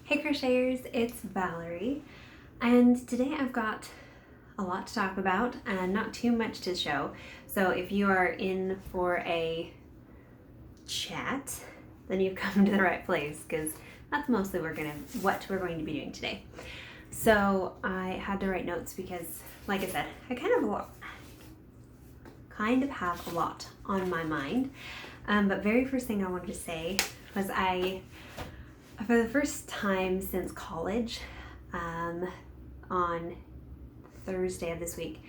Hey crocheters, it's Valerie, and today I've got a lot to talk about and not too much to show. So if you are in for a chat, then you've come to the right place because that's mostly what we're going to be doing today. So I had to write notes because, like I said, I kind of have a lot on my mind. But very first thing I wanted to say was for the first time since college, on Thursday of this week,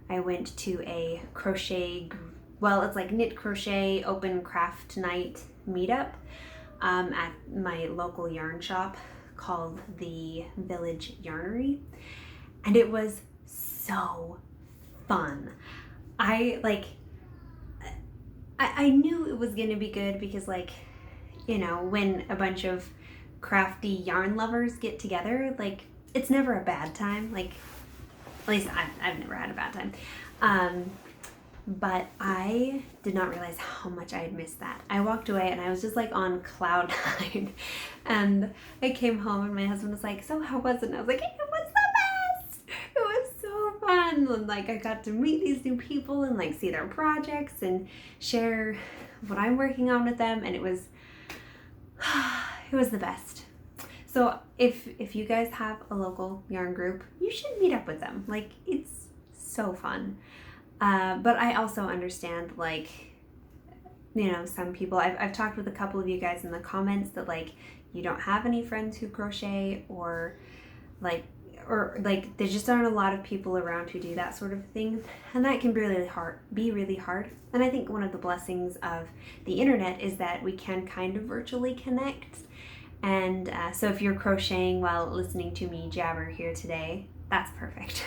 I went to a crochet, it's like knit crochet open craft night meetup at my local yarn shop called the Village Yarnery, and it was so fun. I knew it was gonna be good because, like, you know, when a bunch of crafty yarn lovers get together, like, it's never a bad time. Like, at least I've never had a bad time. But I did not realize how much I had missed that. I walked away and I was just like on cloud nine. And I came home and my husband was like, "So how was it?" And I was like, "It was the best. It was so fun." And like, I got to meet these new people and like see their projects and share what I'm working on with them. And it was the best. So if you guys have a local yarn group, you should meet up with them. Like, it's so fun. But I also understand, like, you know, some people, I've talked with a couple of you guys in the comments that, like, you don't have any friends who crochet, or there just aren't a lot of people around who do that sort of thing, and that can be really hard. And I think one of the blessings of the internet is that we can kind of virtually connect. And so if you're crocheting while listening to me jabber here today, that's perfect.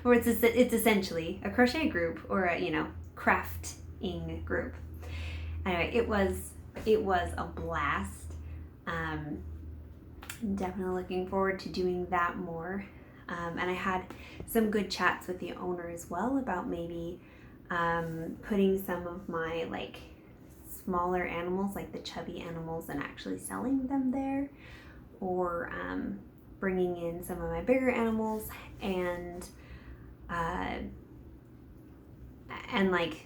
Or it's essentially a crochet group or a, you know, crafting group. Anyway, it was a blast. Definitely looking forward to doing that more. And I had some good chats with the owner as well about maybe putting some of my, like, smaller animals, like the chubby animals, and actually selling them there, or bringing in some of my bigger animals and like,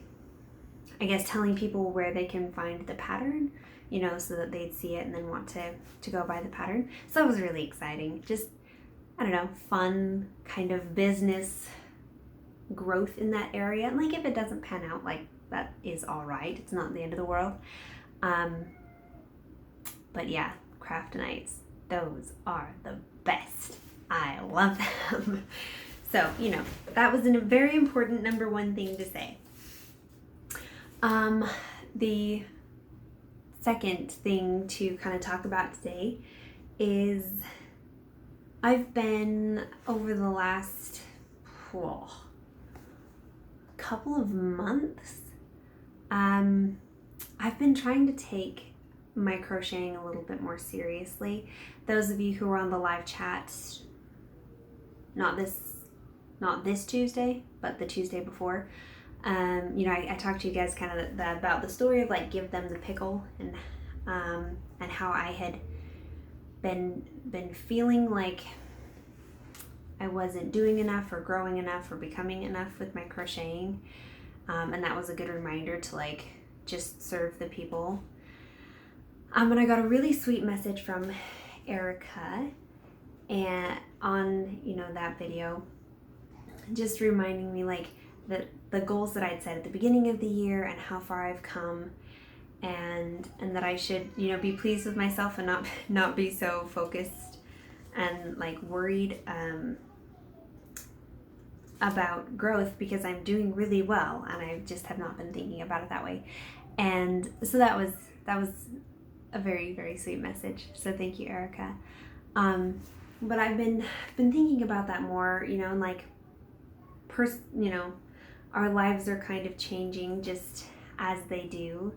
I guess, telling people where they can find the pattern, you know, so that they'd see it and then want to go buy the pattern. So it was really exciting. Just, I don't know, fun kind of business growth in that area. And like, if it doesn't pan out, like, that is all right. It's not the end of the world. But yeah, craft nights, those are the best. I love them. So, you know, that was a very important number one thing to say. The second thing to kind of talk about today is I've been, over the last couple of months, I've been trying to take my crocheting a little bit more seriously. Those of you who were on the live chat, not this Tuesday, but the Tuesday before, you know, I talked to you guys kind of about the story of, like, Give Them the Pickle, and how I had been feeling like I wasn't doing enough or growing enough or becoming enough with my crocheting. And that was a good reminder to, like, just serve the people. And I got a really sweet message from Erica and on, you know, that video, just reminding me, like, that the goals that I'd set at the beginning of the year and how far I've come, and that I should, you know, be pleased with myself and not be so focused and, like, worried about growth, because I'm doing really well and I just have not been thinking about it that way. And so that was a very, very sweet message. So thank you, Erica. But I've been thinking about that more, you know, and, like, you know, our lives are kind of changing just as they do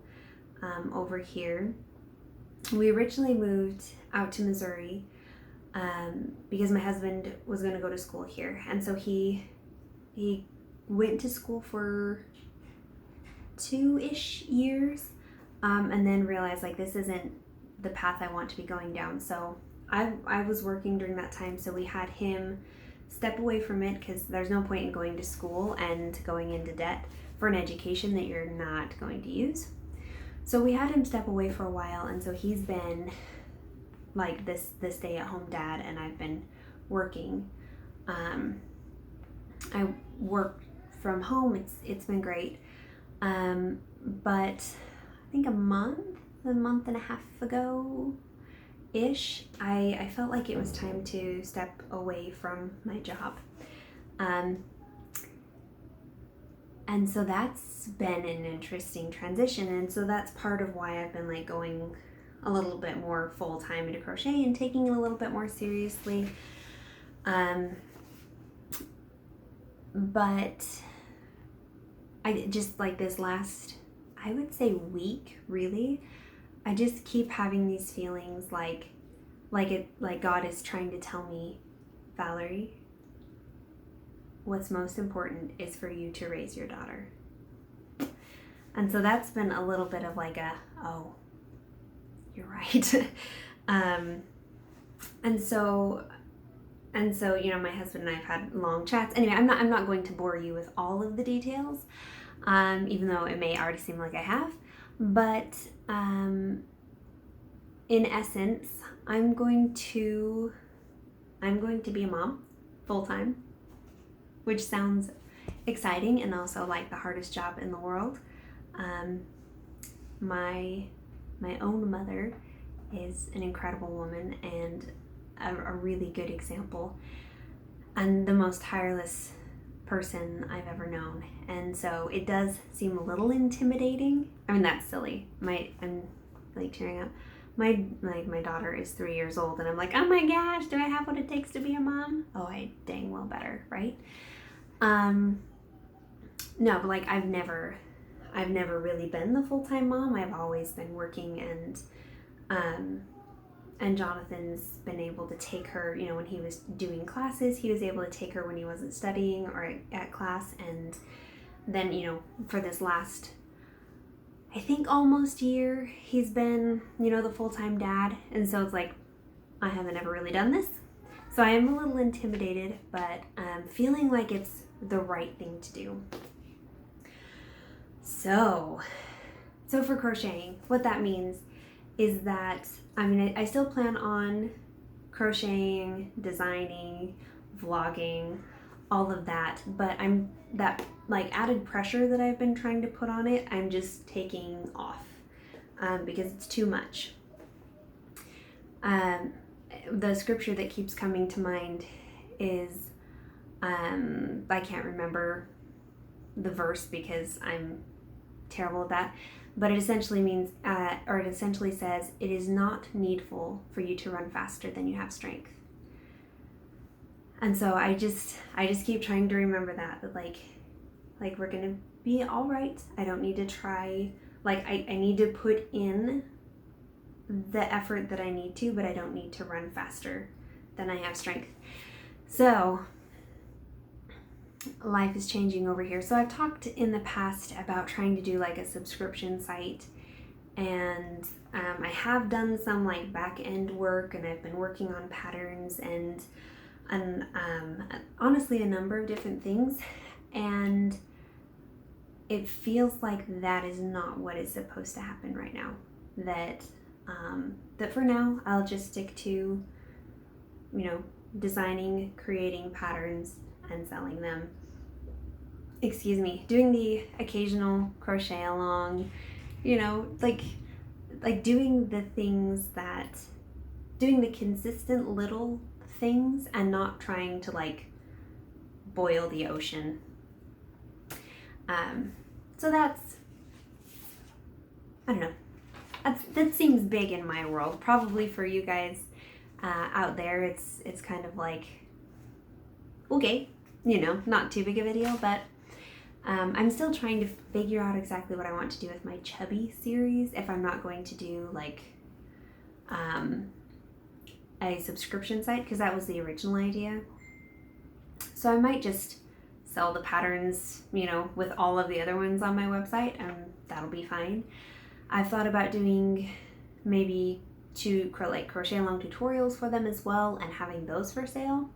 over here. We originally moved out to Missouri because my husband was going to go to school here, and so he went to school for 2-ish years, and then realized, like, this isn't the path I want to be going down. So I was working during that time, so we had him step away from it because there's no point in going to school and going into debt for an education that you're not going to use. So we had him step away for a while, and so he's been like this stay-at-home dad, and I've been working. I work from home. It's been great. But I think a month and a half ago ish, I felt like it was time to step away from my job. And so that's been an interesting transition, and so that's part of why I've been like going a little bit more full-time into crochet and taking it a little bit more seriously. But I just like this last, I would say week, really, I just keep having these feelings like God is trying to tell me, Valerie, what's most important is for you to raise your daughter. And so that's been a little bit of like a, oh, you're right. And so, you know, my husband and I have had long chats. Anyway, I'm not going to bore you with all of the details, even though it may already seem like I have. But in essence, I'm going to be a mom full time, which sounds exciting and also like the hardest job in the world. My own mother is an incredible woman and a really good example, and the most tireless person I've ever known. And so it does seem a little intimidating. I mean, that's silly. I'm like tearing up. My daughter is 3 years old, and I'm like, oh my gosh, do I have what it takes to be a mom? Oh, I dang well better, right? No, but like I've never really been the full-time mom. I've always been working, and Jonathan's been able to take her, you know, when he was doing classes, he was able to take her when he wasn't studying or at class. And then, you know, for this last, I think almost year, he's been, you know, the full-time dad. And so it's like, I haven't ever really done this. So I am a little intimidated, but feeling like it's the right thing to do. So for crocheting, what that means is that, I mean, I still plan on crocheting, designing, vlogging, all of that, but that like added pressure that I've been trying to put on it, I'm just taking off because it's too much. The scripture that keeps coming to mind is, I can't remember the verse because I'm terrible at that, but it essentially means, or it essentially says, it is not needful for you to run faster than you have strength. And so I just keep trying to remember that like we're gonna be all right. I don't need to try, like I need to put in the effort that I need to, but I don't need to run faster than I have strength. So life is changing over here. So I've talked in the past about trying to do like a subscription site, and I have done some like back end work, and I've been working on patterns and honestly a number of different things, and it feels like that is not what is supposed to happen right now. That for now I'll just stick to, you know, designing, creating patterns and selling them. Excuse me, doing the occasional crochet along, you know, like doing the things doing the consistent little things and not trying to like boil the ocean. So that's, I don't know, that seems big in my world. Probably for you guys out there, it's kind of like, okay, you know, not too big of a deal, but I'm still trying to figure out exactly what I want to do with my chubby series, if I'm not going to do like a subscription site, because that was the original idea. So I might just sell the patterns, you know, with all of the other ones on my website, and that'll be fine. I've thought about doing maybe to crochet along tutorials for them as well and having those for sale.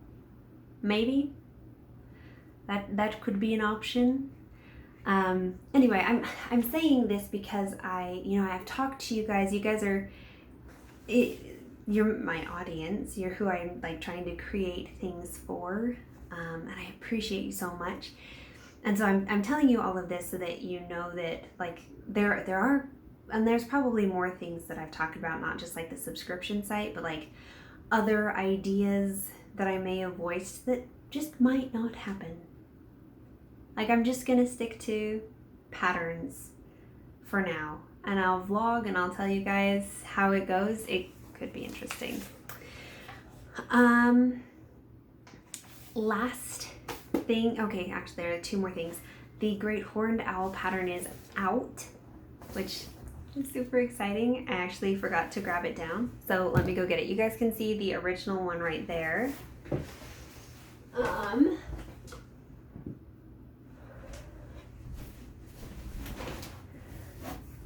Maybe that could be an option. Anyway, I'm saying this because I've talked to you guys. You guys are you're my audience. You're who I'm like trying to create things for, and I appreciate you so much. And so I'm telling you all of this so that you know that like there are, and there's probably more things that I've talked about, not just like the subscription site, but like other ideas that I may have voiced that just might not happen. Like I'm just gonna stick to patterns for now, and I'll vlog and I'll tell you guys how it goes. It could be interesting. Last thing, okay, actually there are two more things. The Great Horned Owl pattern is out, which is super exciting. I actually forgot to grab it down, so let me go get it. You guys can see the original one right there.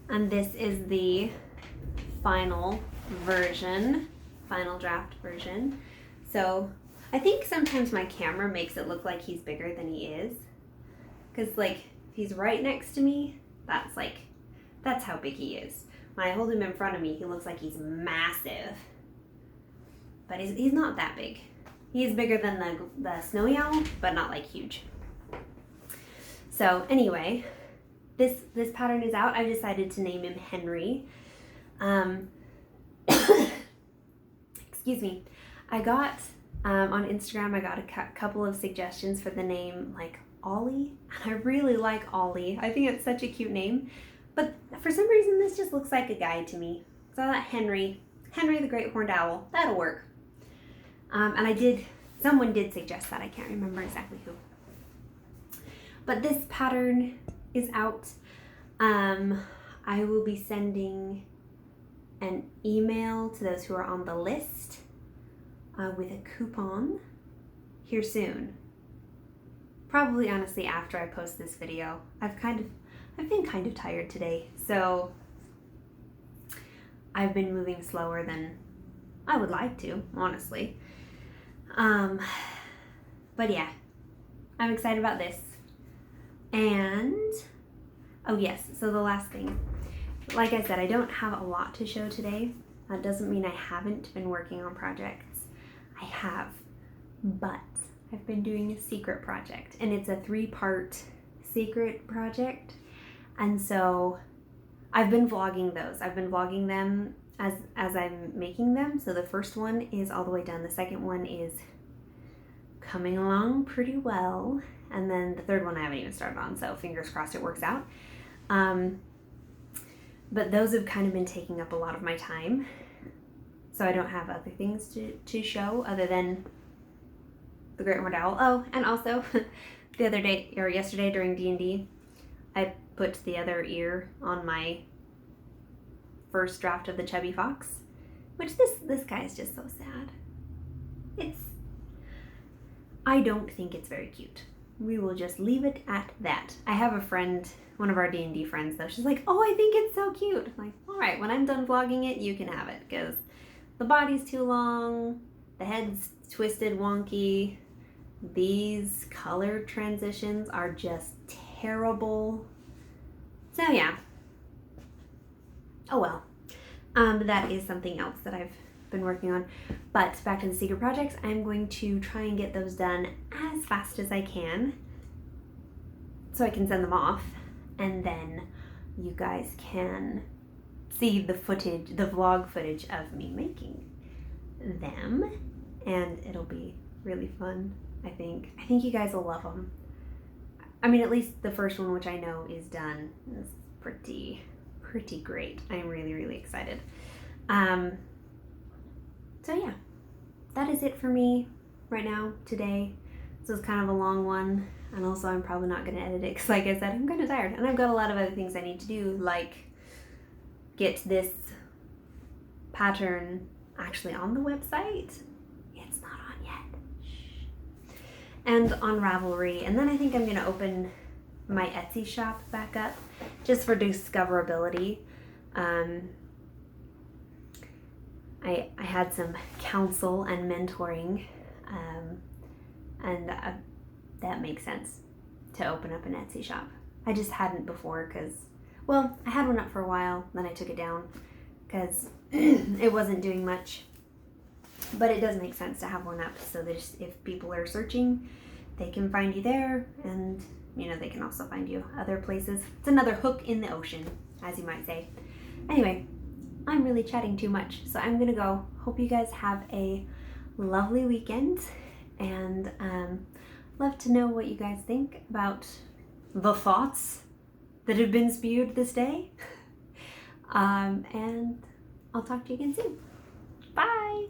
And this is the final version, final draft version. So I think sometimes my camera makes it look like he's bigger than he is. Because like, if he's right next to me, that's how big he is. When I hold him in front of me, he looks like he's massive. But he's not that big. He is bigger than the snowy owl, but not like huge. So anyway, this pattern is out. I decided to name him Henry. Excuse me. I got on Instagram, I got a couple of suggestions for the name like Ollie, and I really like Ollie. I think it's such a cute name, but for some reason this just looks like a guy to me. So I thought Henry the Great Horned Owl, that'll work. And someone did suggest that. I can't remember exactly who. But this pattern is out. I will be sending an email to those who are on the list with a coupon here soon. Probably honestly after I post this video. I've been kind of tired today, so I've been moving slower than I would like to, honestly. But yeah, I'm excited about this. And oh yes, so the last thing, like I said, I don't have a lot to show today. That doesn't mean I haven't been working on projects. I have, but I've been doing a secret project, and it's a 3-part secret project. And so I've been vlogging those. I've been vlogging them as I'm making them. So the first one is all the way done. The second one is coming along pretty well. And then the third one I haven't even started on, so fingers crossed it works out. But those have kind of been taking up a lot of my time. So I don't have other things to show other than the Great Horned Owl. Oh, and also the other day, or yesterday during D&D, I put the other ear on my first draft of the Chubby Fox, which this guy is just so sad. I don't think it's very cute. We will just leave it at that. I have a friend, one of our D&D friends though, she's like, oh, I think it's so cute. I'm like, all right, when I'm done vlogging it, you can have it, because the body's too long, the head's twisted, wonky, these color transitions are just terrible. So yeah. Oh well. That is something else that I've been working on. But back to the secret projects, I'm going to try and get those done as fast as I can so I can send them off, and then you guys can see the footage, the vlog footage of me making them, and it'll be really fun. I think you guys will love them. I mean, at least the first one, which I know is done, is pretty great. I'm really excited. So yeah, that is it for me right now today. This was kind of a long one, and also I'm probably not going to edit it because, like I said, I'm kind of tired, and I've got a lot of other things I need to do, like get this pattern actually on the website. It's not on yet. Shh. And on Ravelry, and then I think I'm going to open my Etsy shop back up just for discoverability. I had some counsel and mentoring, and that makes sense to open up an Etsy shop. I just hadn't before because, well, I had one up for a while, then I took it down because it wasn't doing much. But it does make sense to have one up so that if people are searching, they can find you there, and they can also find you other places. It's another hook in the ocean, as you might say. Anyway, I'm really chatting too much, so I'm gonna go. Hope you guys have a lovely weekend, and love to know what you guys think about the thoughts that have been spewed this day. And I'll talk to you again soon. Bye!